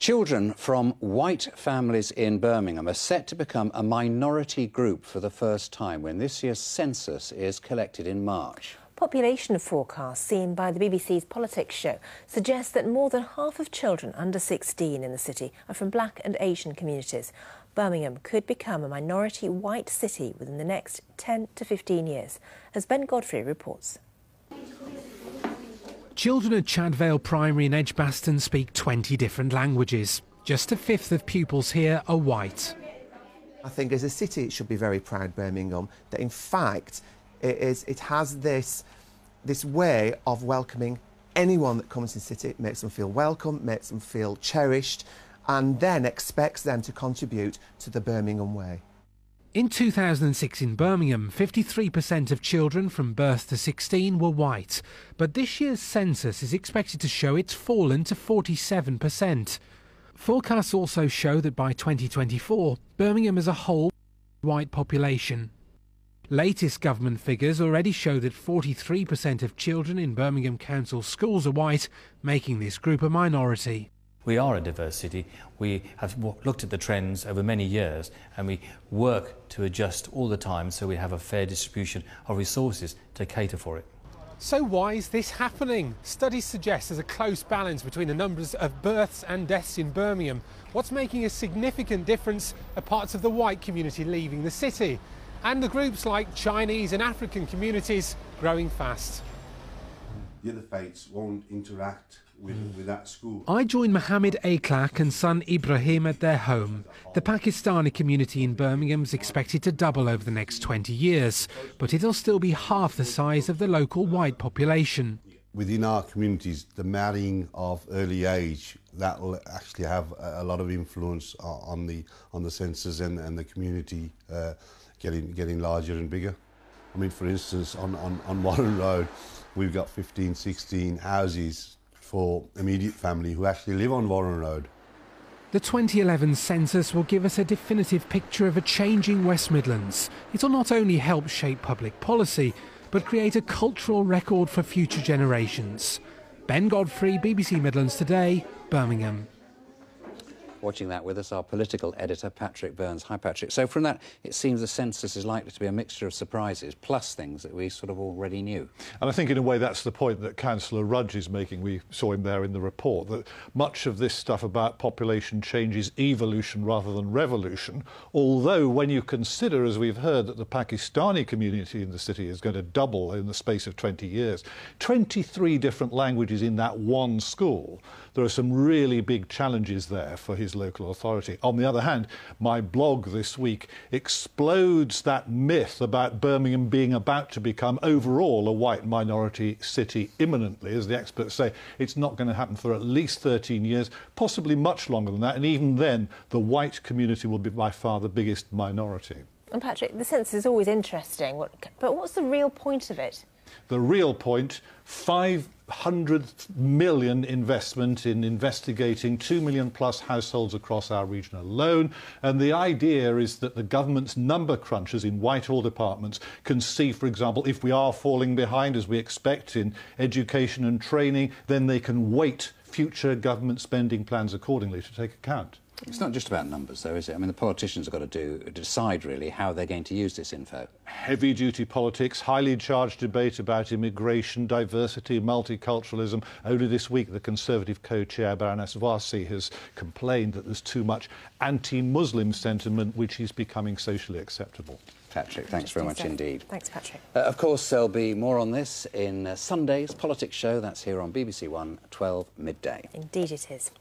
Children from white families in Birmingham are set to become a minority group for the first time when this year's census is collected in March. Population forecasts seen by the BBC's Politics show suggest that more than half of children under 16 in the city are from black and Asian communities. Birmingham could become a minority white city within the next 10 to 15 years, as Ben Godfrey reports. Children at Chadvale Primary in Edgbaston speak 20 different languages. Just a fifth of pupils here are white. I think as a city it should be very proud, Birmingham, that in fact it has this way of welcoming anyone that comes to the city. It makes them feel welcome, makes them feel cherished, and then expects them to contribute to the Birmingham way. In 2006 in Birmingham, 53% of children from birth to 16 were white, but this year's census is expected to show it's fallen to 47%. Forecasts also show that by 2024, Birmingham as a whole white population. Latest government figures already show that 43% of children in Birmingham Council schools are white, making this group a minority. We are a diverse city. We have looked at the trends over many years and we work to adjust all the time so we have a fair distribution of resources to cater for it. So why is this happening? Studies suggest there's a close balance between the numbers of births and deaths in Birmingham. What's making a significant difference are parts of the white community leaving the city, and the groups like Chinese and African communities growing fast. The other faiths won't interact with that school. I joined Mohammed and son Ibrahim at their home. The Pakistani community in Birmingham is expected to double over the next 20 years, but it'll still be half the size of the local white population. Within our communities, the marrying of early age, that will actually have a lot of influence on the census and the community getting larger and bigger. I mean, for instance, on Warren Road, we've got 15, 16 houses for immediate family who actually live on Warren Road. The 2011 census will give us a definitive picture of a changing West Midlands. It'll not only help shape public policy, but create a cultural record for future generations. Ben Godfrey, BBC Midlands Today, Birmingham. Watching that with us, our political editor, Patrick Burns. Hi, Patrick. So from that, it seems the census is likely to be a mixture of surprises, plus things that we sort of already knew. And I think, in a way, that's the point that Councillor Rudge is making. We saw him there in the report, that much of this stuff about population change is evolution rather than revolution, although when you consider, as we've heard, that the Pakistani community in the city is going to double in the space of 20 years, 23 different languages in that one school, there are some really big challenges there for his local authority. On the other hand, my blog this week explodes that myth about Birmingham being about to become overall a white minority city imminently. As the experts say, it's not going to happen for at least 13 years, possibly much longer than that, and even then the white community will be by far the biggest minority. And Patrick, the census is always interesting, but what's the real point of it? The real point, 500 million investment in investigating 2 million plus households across our region alone. And the idea is that the government's number crunchers in Whitehall departments can see, for example, if we are falling behind, as we expect, in education and training, then they can weight future government spending plans accordingly to take account. It's not just about numbers, though, is it? I mean, the politicians have got to decide, really, how they're going to use this info. Heavy-duty politics, highly charged debate about immigration, diversity, multiculturalism. Only this week, the Conservative co-chair, Baroness Varsi, has complained that there's too much anti-Muslim sentiment, which is becoming socially acceptable. Patrick, thanks very much indeed. Thanks, Patrick. Of course, there'll be more on this in Sunday's Politics show. That's here on BBC One, 12 midday. Indeed it is.